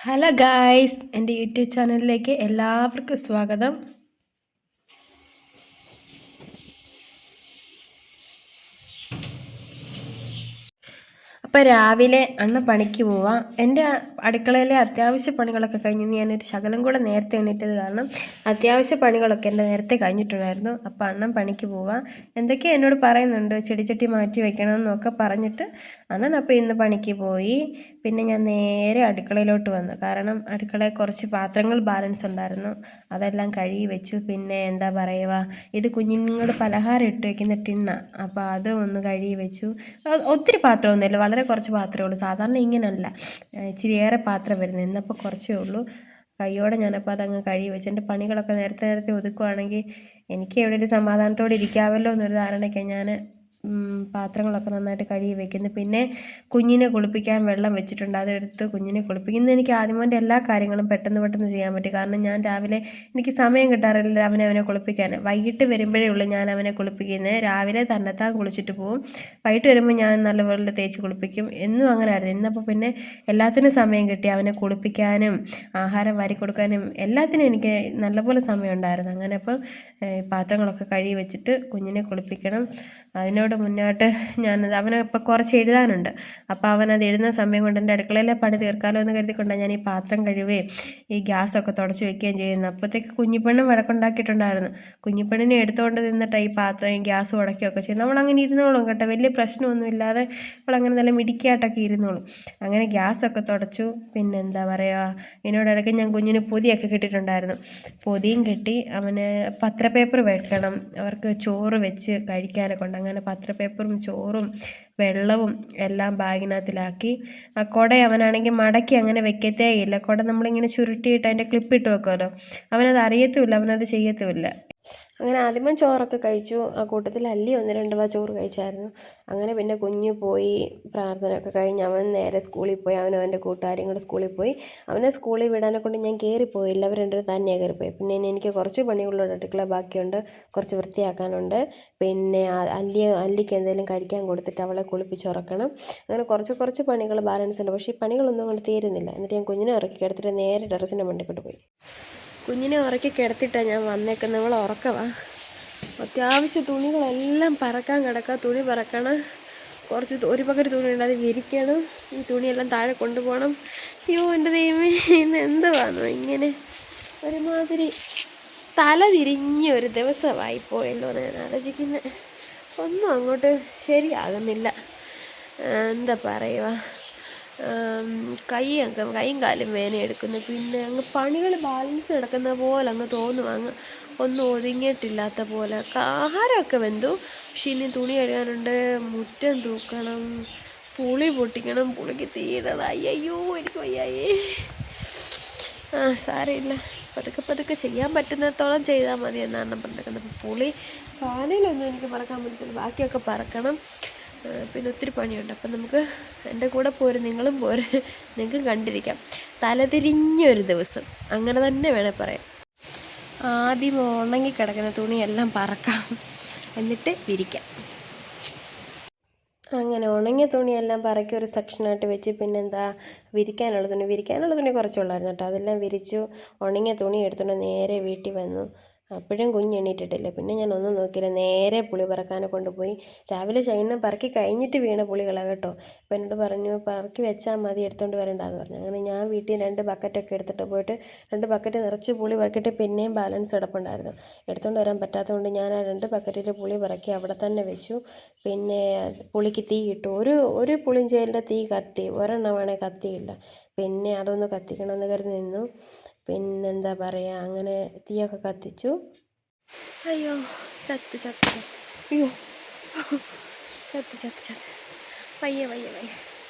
Hello guys, എൻ്റെ YouTube ചാനലിലേക്ക് എല്ലാവർക്കും സ്വാഗതം. അപ്പോൾ രാവിലെ അണ്ണ പണിക്ക് പോവാം. എൻ്റെ അടുക്കളയിലെ അത്യാവശ്യ പണികളൊക്കെ കഴിഞ്ഞ് ഞാനൊരു ശകലം കൂടെ നേരത്തെ എണീറ്റത് കാരണം അത്യാവശ്യ പണികളൊക്കെ എൻ്റെ നേരത്തെ കഴിഞ്ഞിട്ടുണ്ടായിരുന്നു. അപ്പോൾ അണ്ണൻ പണിക്ക് പോവാം. എന്തൊക്കെയോ എന്നോട് പറയുന്നുണ്ട്, ചെടിച്ചട്ടി മാറ്റി വെക്കണം എന്നൊക്കെ പറഞ്ഞിട്ട് അണ്ണൻ അപ്പോൾ ഇന്ന് പണിക്ക് പോയി. പിന്നെ ഞാൻ നേരെ അടുക്കളയിലോട്ട് വന്നു. കാരണം അടുക്കളയിൽ കുറച്ച് പാത്രങ്ങൾ ബാലൻസ് ഉണ്ടായിരുന്നു, അതെല്ലാം കഴുകി വെച്ചു. പിന്നെ എന്താ പറയുക, ഇത് കുഞ്ഞുങ്ങൾ പലഹാരം ഇട്ട് വയ്ക്കുന്ന ടിന്ന, അപ്പോൾ അത് ഒന്ന് കഴുകി വെച്ചു. ഒത്തിരി പാത്രമൊന്നുമില്ല, വളരെ കുറച്ച് പാത്രമേ ഉള്ളൂ. സാധാരണ ഇങ്ങനെയല്ല, ഇച്ചിരി ഏറെ പാത്രം വരുന്നത്. ഇന്നപ്പോൾ കുറച്ചേ ഉള്ളൂ. കൈയോടെ ഞാനപ്പോൾ അതങ്ങ് കഴുകി വെച്ച് എൻ്റെ പണികളൊക്കെ നേരത്തെ ഒതുക്കുവാണെങ്കിൽ എനിക്ക് എവിടെ ഒരു സമാധാനത്തോടെ ഇരിക്കാമല്ലോ എന്നൊരു ധാരണയ്ക്ക് ഞാൻ പാത്രങ്ങളൊക്കെ നന്നായിട്ട് കഴുകി വെക്കുന്നു. പിന്നെ കുഞ്ഞിനെ കുളിപ്പിക്കാൻ വെള്ളം വെച്ചിട്ടുണ്ട്, അതെടുത്ത് കുഞ്ഞിനെ കുളിപ്പിക്കുന്നത്. എനിക്ക് ആദ്യമോൻ്റെ എല്ലാ കാര്യങ്ങളും പെട്ടെന്ന് ചെയ്യാൻ പറ്റും. കാരണം ഞാൻ രാവിലെ എനിക്ക് സമയം കിട്ടാറില്ല അവനെ കുളിപ്പിക്കാൻ. വൈകിട്ട് വരുമ്പോഴേ ഉള്ളൂ ഞാൻ അവനെ കുളിപ്പിക്കുന്നത്. രാവിലെ തന്നെത്താൻ കുളിച്ചിട്ട് പോവും, വൈകിട്ട് വരുമ്പോൾ ഞാൻ നല്ലപോലെ തേച്ച് കുളിപ്പിക്കും. എന്നും അങ്ങനെ ആയിരുന്നു. ഇന്നപ്പോൾ പിന്നെ എല്ലാത്തിനും സമയം കിട്ടി. അവനെ കുളിപ്പിക്കാനും ആഹാരം വാരി കൊടുക്കാനും എല്ലാത്തിനും എനിക്ക് നല്ലപോലെ സമയം ഉണ്ടായിരുന്നു. അങ്ങനെ അപ്പോൾ പാത്രങ്ങളൊക്കെ കഴുകി വെച്ചിട്ട് കുഞ്ഞിനെ കുളിപ്പിക്കണം. അതിനോട് മുന്നോട്ട് ഞാനത് അവനെ ഇപ്പോൾ കുറച്ച് എഴുതാനുണ്ട്. അപ്പോൾ അവനത് എഴുതുന്ന സമയം കൊണ്ട് എൻ്റെ അടുക്കളയിലെ പണി തീർക്കാമല്ലോ എന്ന് കരുതിക്കൊണ്ടാണ് ഞാൻ ഈ പാത്രം കഴുകുകയും ഈ ഗ്യാസൊക്കെ തുടച്ച് വെക്കുകയും ചെയ്യുന്നത്. അപ്പോഴത്തേക്ക് കുഞ്ഞിപ്പെണ്ണും വഴക്കുണ്ടാക്കിയിട്ടുണ്ടായിരുന്നു. കുഞ്ഞിപ്പെണ്ണിനെ എടുത്തുകൊണ്ട് നിന്നിട്ട് ഈ പാത്രം ഗ്യാസ് ഉടക്കുകയൊക്കെ ചെയ്യും. നമ്മളങ്ങനെ ഇരുന്നോളും കേട്ടോ, വലിയ പ്രശ്നമൊന്നുമില്ലാതെ അവളങ്ങനെ നല്ല മിടിക്കായിട്ടൊക്കെ ഇരുന്നോളും. അങ്ങനെ ഗ്യാസൊക്കെ തുടച്ചു. പിന്നെ എന്താ പറയുക, ഇതിനോടിടയ്ക്ക് ഞാൻ കുഞ്ഞിന് പൊതിയൊക്കെ കിട്ടിയിട്ടുണ്ടായിരുന്നു. പൊതിയും കിട്ടി. അവന് പത്രപ്പേപ്പർ വെക്കണം, അവർക്ക് ചോറ് വെച്ച് കഴിക്കാനൊക്കെ ഉണ്ട്. അങ്ങനെ പത്രപ്പേപ്പറും ചോറും വെള്ളവും എല്ലാം ബാഗിനകത്തിലാക്കി. ആ കുട അവനാണെങ്കിൽ മടക്കി അങ്ങനെ വെക്കത്തേ ഇല്ല. കുട നമ്മളിങ്ങനെ ചുരുട്ടിയിട്ട് അതിൻ്റെ ക്ലിപ്പിട്ട് വെക്കുമല്ലോ, അവനത് അറിയത്തുമില്ല, അവനത് ചെയ്യത്തുമില്ല. അങ്ങനെ ആദ്യമേ ചോറൊക്കെ കഴിച്ചു. ആ കൂട്ടത്തിൽ അല്ലി 1-2 വാ ചോറ് കഴിച്ചായിരുന്നു. അങ്ങനെ പിന്നെ കുഞ്ഞ് പോയി, പ്രാർത്ഥനയൊക്കെ കഴിഞ്ഞ് അവൻ നേരെ സ്കൂളിൽ പോയി. അവൻ്റെ കൂട്ടുകാരും കൂടെ സ്കൂളിൽ പോയി. അവനെ സ്കൂളിൽ വിടാനെ കൊണ്ട് ഞാൻ കയറിപ്പോയില്ല, അവർ രണ്ടുപേരും തന്നെയാണ് കയറിപ്പോയി. പിന്നെ എനിക്ക് കുറച്ച് പണികളുണ്ട്, അടുക്കള ബാക്കിയുണ്ട്, കുറച്ച് വൃത്തിയാക്കാനുണ്ട്. പിന്നെ അല്ലിക്ക് എന്തെങ്കിലും കഴിക്കാൻ കൊടുത്തിട്ട് അവളെ കുളിപ്പിച്ചുറക്കണം. അങ്ങനെ കുറച്ച് പണികൾ ബാലൻസ് ഉണ്ട്. പക്ഷേ ഈ പണികളൊന്നും അങ്ങോട്ട് തീരുന്നില്ല. എന്നിട്ട് ഞാൻ കുഞ്ഞിനെ ഇറക്കി കിടത്തിട്ട് നേരെ ടെറസിൻ്റെ മണ്ടയ്ക്കോട്ട് പോയി. കുഞ്ഞിനെ ഉറക്കി കിടത്തിയിട്ടാണ് ഞാൻ വന്നേക്കുന്നത്. നമ്മൾ ഉറക്കമാണ്. അത്യാവശ്യ തുണികളെല്ലാം പറക്കാൻ കിടക്കുക. തുണി പറക്കണം, ഒരു പക്കറ്റ് തുണി ഉണ്ട്, അത് വിരിക്കണം. ഈ തുണിയെല്ലാം താഴെ കൊണ്ടുപോകണം. അയ്യോ എൻ്റെ ദൈവമേ, ഇന്ന് എന്തുവാണോ ഇങ്ങനെ ഒരുമാതിരി തല തിരിഞ്ഞ ഒരു ദിവസമായിപ്പോയല്ലോ എന്ന് ഞാൻ ആലോചിക്കുന്നത്. ഒന്നും അങ്ങോട്ട് ശരിയാകുന്നില്ല. എന്താ പറയുക, കൈയും കാലും വേദന എടുക്കുന്നു. പിന്നെ അങ്ങ് പണികൾ ബാലൻസ് കിടക്കുന്ന പോലെ അങ്ങ് തോന്നും, അങ്ങ് ഒന്നും ഒതുങ്ങിയിട്ടില്ലാത്ത പോലെ. ആഹാരമൊക്കെ വെന്തു, പക്ഷെ ഇനി തുണി കഴുകാനുണ്ട്, മുറ്റം തൂക്കണം, പുളി പൊട്ടിക്കണം, പുളിക്ക് തീയിടണം. അയ്യോ എനിക്ക് വയ്യായേ. സാരമില്ല, പതുക്കെ ചെയ്യാൻ പറ്റുന്നിടത്തോളം ചെയ്താൽ മതി എന്നാണ് പറഞ്ഞിരിക്കുന്നത്. അപ്പോൾ പുളി കാലയിലൊന്നും എനിക്ക് പറക്കാൻ പറ്റത്തില്ല, ബാക്കിയൊക്കെ പറക്കണം. പിന്നെ ഒത്തിരി പണിയുണ്ട്. അപ്പം നമുക്ക് എൻ്റെ കൂടെ പോരും, നിങ്ങളും പോരും, നിങ്ങൾക്കും കണ്ടിരിക്കാം. തലതിരിഞ്ഞൊരു ദിവസം, അങ്ങനെ തന്നെ വേണേൽ പറയാം. ആദ്യം ഉണങ്ങി കിടക്കുന്ന തുണിയെല്ലാം പറക്കാം, എന്നിട്ട് വിരിക്കാം. അങ്ങനെ ഉണങ്ങിയ തുണിയെല്ലാം പറക്കി ഒരു സെക്ഷനായിട്ട് വെച്ച്. പിന്നെന്താ, വിരിക്കാനുള്ള തുണി കുറച്ചുള്ളായിരുന്നു കേട്ടോ, അതെല്ലാം വിരിച്ചു. ഉണങ്ങിയ തുണി എടുത്തുകൊണ്ട് നേരെ വീട്ടിൽ വന്നു. അപ്പോഴും കുഞ്ഞ് എണീറ്റിട്ടില്ല. പിന്നെ ഞാൻ ഒന്നും നോക്കിയില്ല, നേരെ പുളി പറക്കാനെ കൊണ്ടുപോയി. രാവിലെ ചൈന പറക്കി കഴിഞ്ഞിട്ട് വീണ പുളികളാണ് കേട്ടോ. അപ്പോൾ എന്നോട് പറഞ്ഞു പറക്കി വെച്ചാൽ മതി, എടുത്തുകൊണ്ട് വരണ്ടെന്ന് പറഞ്ഞു. അങ്ങനെ ഞാൻ വീട്ടിൽ 2 ബക്കറ്റൊക്കെ എടുത്തിട്ട് പോയിട്ട് 2 ബക്കറ്റ് നിറച്ച് പുളി പറക്കിയിട്ട് പിന്നെയും ബാലൻസ് കിടപ്പുണ്ടായിരുന്നു. എടുത്തുകൊണ്ട് വരാൻ പറ്റാത്തതുകൊണ്ട് ഞാൻ ആ 2 ബക്കറ്റിൽ പുളി പറക്കി അവിടെ തന്നെ വെച്ചു. പിന്നെ പുളിക്ക് തീ ഇട്ടു. ഒരു പുളിഞ്ചേലിൻ്റെ തീ കത്തി, ഒരെണ്ണമാണേ കത്തിയില്ല. പിന്നെ അതൊന്ന് കത്തിക്കണമെന്ന് കരുതി നിന്നു. പിന്നെന്താ പറയുക, അങ്ങനെ തീയൊക്കെ കത്തിച്ചു. അയ്യോ ചത്ത് അയ്യോ ചത്ത് വയ്യ.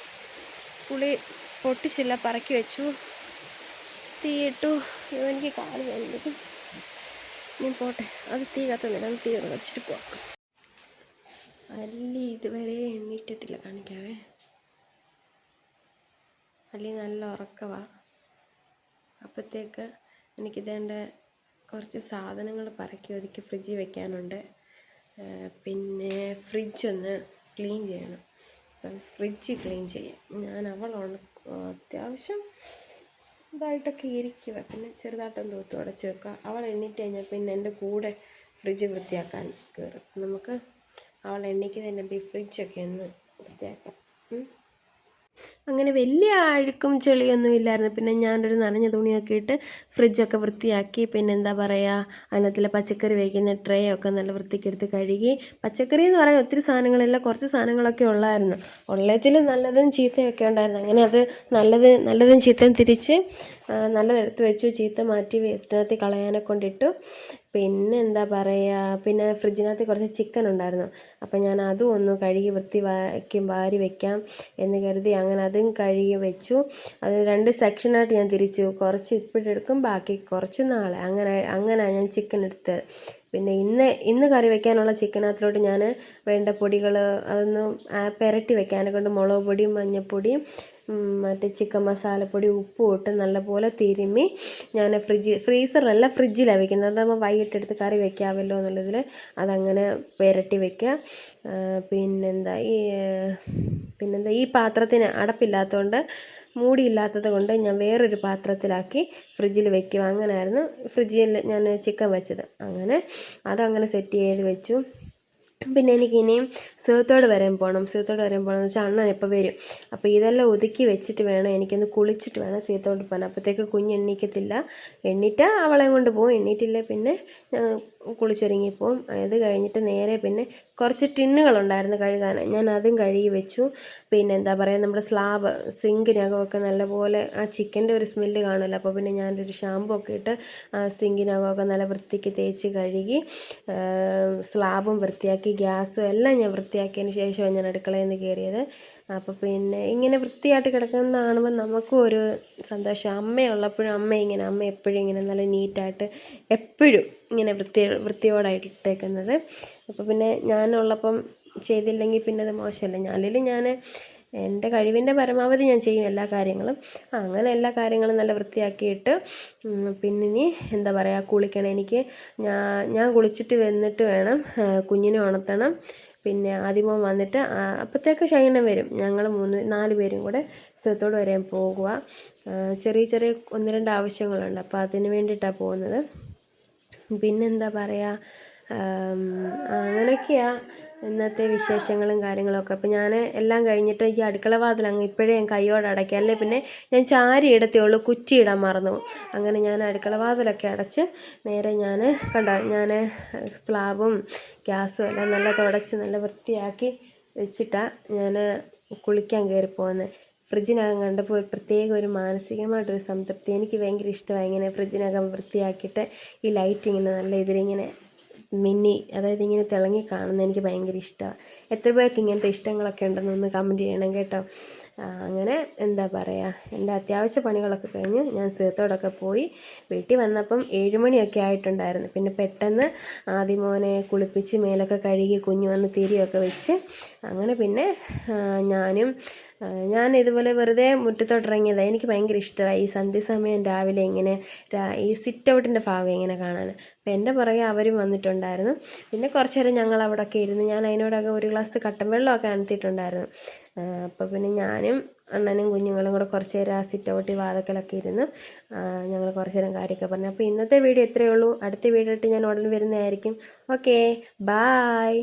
പുളി പൊട്ടിച്ചില്ല, പറക്കി വെച്ചു, തീയിട്ടു. എനിക്ക് കാല് വേദനിക്കും. ഞാൻ പോട്ടെ, അത് തീ കത്തുന്നില്ല, അത് തീ ഒന്ന് കത്തിച്ചിട്ട് പോവാം. അല്ലി ഇതുവരെ എണ്ണീറ്റിട്ടില്ല, കാണിക്കാവേ. അല്ലി നല്ല ഉറക്കമാണ്. അപ്പോഴത്തേക്ക് എനിക്കിതേണ്ട കുറച്ച് സാധനങ്ങൾ പറക്കി ഒതുക്കി ഫ്രിഡ്ജിൽ വെക്കാനുണ്ട്. പിന്നെ ഫ്രിഡ്ജൊന്ന് ക്ലീൻ ചെയ്യണം. അപ്പം ഫ്രിഡ്ജ് ക്ലീൻ ചെയ്യാം. ഞാൻ അത്യാവശ്യം ഇതായിട്ടൊക്കെ ഇരിക്കുക. പിന്നെ ചെറുതായിട്ടൊന്ന് തൂത്ത് ഉടച്ച് വെക്കുക. അവൾ എണ്ണീറ്റ് കഴിഞ്ഞാൽ പിന്നെ എൻ്റെ കൂടെ ഫ്രിഡ്ജ് വൃത്തിയാക്കാൻ കയറും. നമുക്ക് അവൾ എണ്ണീക്ക് തന്നെ ഫ്രിഡ്ജൊക്കെ ഒന്ന് വൃത്തിയാക്കാം. അങ്ങനെ വലിയ അഴുക്കും ചെളിയൊന്നും ഇല്ലായിരുന്നു. പിന്നെ ഞാനൊരു നനഞ്ഞ തുണിയൊക്കെ ഇട്ട് ഫ്രിഡ്ജൊക്കെ വൃത്തിയാക്കി. പിന്നെ എന്താ പറയുക, അതിനകത്തുള്ള പച്ചക്കറി വയ്ക്കുന്ന ട്രേ ഒക്കെ നല്ല വൃത്തിക്കെടുത്ത് കഴുകി. പച്ചക്കറി എന്ന് പറയാൻ ഒത്തിരി സാധനങ്ങളില്ല, കുറച്ച് സാധനങ്ങളൊക്കെ ഉള്ളായിരുന്നു. ഉള്ളതിൽ നല്ലതും ചീത്തയൊക്കെ ഉണ്ടായിരുന്നു. അങ്ങനെ അത് നല്ലതും ചീത്തയും തിരിച്ച് നല്ലതെടുത്ത് വെച്ചു, ചീത്ത മാറ്റി വേസ്റ്റിനകത്ത് കളയാനെ കൊണ്ടിട്ടു. പിന്നെ എന്താ പറയുക, പിന്നെ ഫ്രിഡ്ജിനകത്ത് കുറച്ച് ചിക്കൻ ഉണ്ടായിരുന്നു. അപ്പം ഞാൻ അതും ഒന്ന് കഴുകി വാരി വയ്ക്കാം എന്ന് കരുതി അങ്ങനെ അതും കഴുകി വെച്ചു. അത് 2 സെക്ഷനായിട്ട് ഞാൻ തിരിച്ചു. കുറച്ച് ഇപ്പോഴെടുക്കും, ബാക്കി കുറച്ച് നാളെ. അങ്ങനെ ഞാൻ ചിക്കൻ എടുത്തത്. പിന്നെ ഇന്ന് കറി വയ്ക്കാനുള്ള ചിക്കനകത്തിലോട്ട് ഞാൻ വേണ്ട പൊടികൾ അതൊന്ന് പുരട്ടി വെക്കാനെ കൊണ്ട് മുളക് പൊടിയും മഞ്ഞൾപ്പൊടിയും മറ്റേ ചിക്കൻ മസാലപ്പൊടി ഉപ്പും ഇട്ട് നല്ലപോലെ തിരുമ്മി ഞാൻ ഫ്രീസറിലല്ല ഫ്രിഡ്ജിലാണ് വയ്ക്കുന്നത്. അതാകുമ്പോൾ വൈകിട്ടെടുത്ത് കറി വയ്ക്കാമല്ലോ എന്നുള്ളതിൽ അതങ്ങനെ പുരട്ടി വയ്ക്കുക. പിന്നെന്താ ഈ പാത്രത്തിന് അടപ്പില്ലാത്തതുകൊണ്ട്, മൂടിയില്ലാത്തത് കൊണ്ട് ഞാൻ വേറൊരു പാത്രത്തിലാക്കി ഫ്രിഡ്ജിൽ വയ്ക്കും. അങ്ങനെയായിരുന്നു ഫ്രിഡ്ജിൽ ഞാൻ ചിക്കൻ വെച്ചത്. അങ്ങനെ അതങ്ങനെ സെറ്റ് ചെയ്ത് വെച്ചു. പിന്നെ എനിക്കിനിയും സീത്തോട് വരാൻ പോകണം. എന്ന് വെച്ചാൽ അണ്ണൻ ഇപ്പോൾ വരും. അപ്പോൾ ഇതെല്ലാം ഒതുക്കി വെച്ചിട്ട് വേണം എനിക്കൊന്ന് കുളിച്ചിട്ട് വേണം സീത്തോട്ട് പോകാൻ. അപ്പോഴത്തേക്ക് കുഞ്ഞ് എണ്ണീക്കത്തില്ല. എണ്ണീറ്റാൽ അവളെ കൊണ്ട് പോകും, എണ്ണീറ്റില്ലേ പിന്നെ കുളിച്ചൊരുങ്ങിപ്പോവും. അത് കഴിഞ്ഞിട്ട് നേരെ പിന്നെ കുറച്ച് ടിന്നുകളുണ്ടായിരുന്നു കഴുകാൻ, ഞാൻ അതും കഴുകി വെച്ചു. പിന്നെ എന്താ പറയുക, നമ്മുടെ സിങ്കിനകമൊക്കെ നല്ലപോലെ ആ ചിക്കൻ്റെ ഒരു സ്മെല്ല് കാണുമല്ലോ. അപ്പോൾ പിന്നെ ഞാനൊരു ഷാമ്പു ഒക്കെ ഇട്ട് സിങ്കിനകമൊക്കെ നല്ല വൃത്തിക്ക് തേച്ച് കഴുകി സ്ലാബും വൃത്തിയാക്കി, ഗ്യാസും എല്ലാം ഞാൻ വൃത്തിയാക്കിയതിന് ശേഷമാണ് ഞാൻ അടുക്കളയിൽ നിന്ന് കയറിയത്. അപ്പോൾ പിന്നെ ഇങ്ങനെ വൃത്തിയായിട്ട് കിടക്കുന്ന കാണുമ്പോൾ നമുക്കും ഒരു സന്തോഷം. അമ്മ എപ്പോഴും ഇങ്ങനെ നല്ല നീറ്റായിട്ട് എപ്പോഴും ഇങ്ങനെ വൃത്തിയോടായിട്ട് ഇട്ടേക്കുന്നത്. അപ്പോൾ പിന്നെ ഞാനുള്ളപ്പം ചെയ്തില്ലെങ്കിൽ പിന്നെ അത് മോശമല്ലേ. അല്ലെങ്കിലും ഞാൻ എൻ്റെ കഴിവിൻ്റെ പരമാവധി ഞാൻ ചെയ്യും എല്ലാ കാര്യങ്ങളും. അങ്ങനെ എല്ലാ കാര്യങ്ങളും നല്ല വൃത്തിയാക്കിയിട്ട് പിന്നെ ഇനി എന്താ പറയുക, കുളിക്കണം എനിക്ക്. ഞാൻ കുളിച്ചിട്ട് വന്നിട്ട് വേണം കുഞ്ഞിനെ ഉണർത്തണം. പിന്നെ ആദ്യമോ വന്നിട്ട് അപ്പോഴത്തേക്ക് ഷൈനം വരും. ഞങ്ങൾ 4 പേരും കൂടെ സ്ഥലത്തോട് വരാൻ പോകുക. ചെറിയ 1-2 ആവശ്യങ്ങളുണ്ട്. അപ്പോൾ അതിന് വേണ്ടിയിട്ടാണ് പോകുന്നത്. പിന്നെന്താ പറയുക, അങ്ങനെയൊക്കെയാണ് ഇന്നത്തെ വിശേഷങ്ങളും കാര്യങ്ങളൊക്കെ. അപ്പോൾ ഞാൻ എല്ലാം കഴിഞ്ഞിട്ട് ഈ അടുക്കള വാതിൽ അങ്ങ് ഇപ്പോഴേ ഞാൻ കൈയോടെ അടയ്ക്കുക, അല്ലേ പിന്നെ ഞാൻ ചാരി ഇടത്തേ ഉള്ളൂ, കുറ്റി ഇടാൻ മറന്നു. അങ്ങനെ ഞാൻ അടുക്കള വാതിലൊക്കെ അടച്ച് നേരെ ഞാൻ സ്ലാബും ഗ്യാസും എല്ലാം നല്ല തുടച്ച് നല്ല വൃത്തിയാക്കി വെച്ചിട്ടാണ് ഞാൻ കുളിക്കാൻ കയറി പോകുന്നത്. ഫ്രിഡ്ജിനകം കണ്ടപ്പോൾ പ്രത്യേക ഒരു മാനസികമായിട്ടൊരു സംതൃപ്തി. എനിക്ക് ഭയങ്കര ഇഷ്ടമായി ഇങ്ങനെ ഫ്രിഡ്ജിനകം വൃത്തിയാക്കിയിട്ട് ഈ ലൈറ്റ് ഇങ്ങനെ നല്ല ഇതിലിങ്ങനെ അതായത് ഇങ്ങനെ തിളങ്ങി കാണുന്നത് എനിക്ക് ഭയങ്കര ഇഷ്ടമാണ്. എത്ര പേർക്ക് ഇങ്ങനത്തെ ഇഷ്ടങ്ങളൊക്കെ ഉണ്ടെന്നൊന്ന് കമൻറ്റ് ചെയ്യണം കേട്ടോ. അങ്ങനെ എന്താ പറയുക, എൻ്റെ അത്യാവശ്യ പണികളൊക്കെ കഴിഞ്ഞ് ഞാൻ സീത്തോടൊക്കെ പോയി. വീട്ടിൽ വന്നപ്പം 7 മണിയൊക്കെ ആയിട്ടുണ്ടായിരുന്നു. പിന്നെ പെട്ടെന്ന് ആദിമോനെ കുളിപ്പിച്ച് മേലൊക്കെ കഴുകി കുഞ്ഞു വന്ന് തിരിയൊക്കെ വെച്ച് അങ്ങനെ പിന്നെ ഞാൻ ഇതുപോലെ വെറുതെ മുറ്റത്തോട്ടിറങ്ങിയതാണ്. എനിക്ക് ഭയങ്കര ഇഷ്ടമായി ഈ സന്ധ്യസമയം രാവിലെ ഇങ്ങനെ ഈ സിറ്റ് ഔട്ടിൻ്റെ ഭാഗം ഇങ്ങനെ കാണാൻ. അപ്പോൾ എൻ്റെ പുറകെ അവരും വന്നിട്ടുണ്ടായിരുന്നു. പിന്നെ കുറച്ച് നേരം ഞങ്ങൾ അവിടെയൊക്കെ ഇരുന്ന് ഞാൻ അതിനോടൊക്കെ ഒരു ഗ്ലാസ് കട്ടൻ വെള്ളമൊക്കെ അനത്തിയിട്ടുണ്ടായിരുന്നു. അപ്പോൾ പിന്നെ ഞാനും അണ്ണനും കുഞ്ഞുങ്ങളും കൂടെ കുറച്ച് നേരം ആ സിറ്റ് ഔട്ടിൽ വാതക്കലൊക്കെ ഇരുന്ന് ഞങ്ങൾ കുറച്ച് നേരം കാര്യമൊക്കെ പറഞ്ഞു. അപ്പോൾ ഇന്നത്തെ വീഡിയോ ഇത്രയേ ഉള്ളൂ. അടുത്ത വീഡിയോ ഇട്ട് ഞാൻ ഉടനെ വരുന്നതായിരിക്കും. Okay, bye.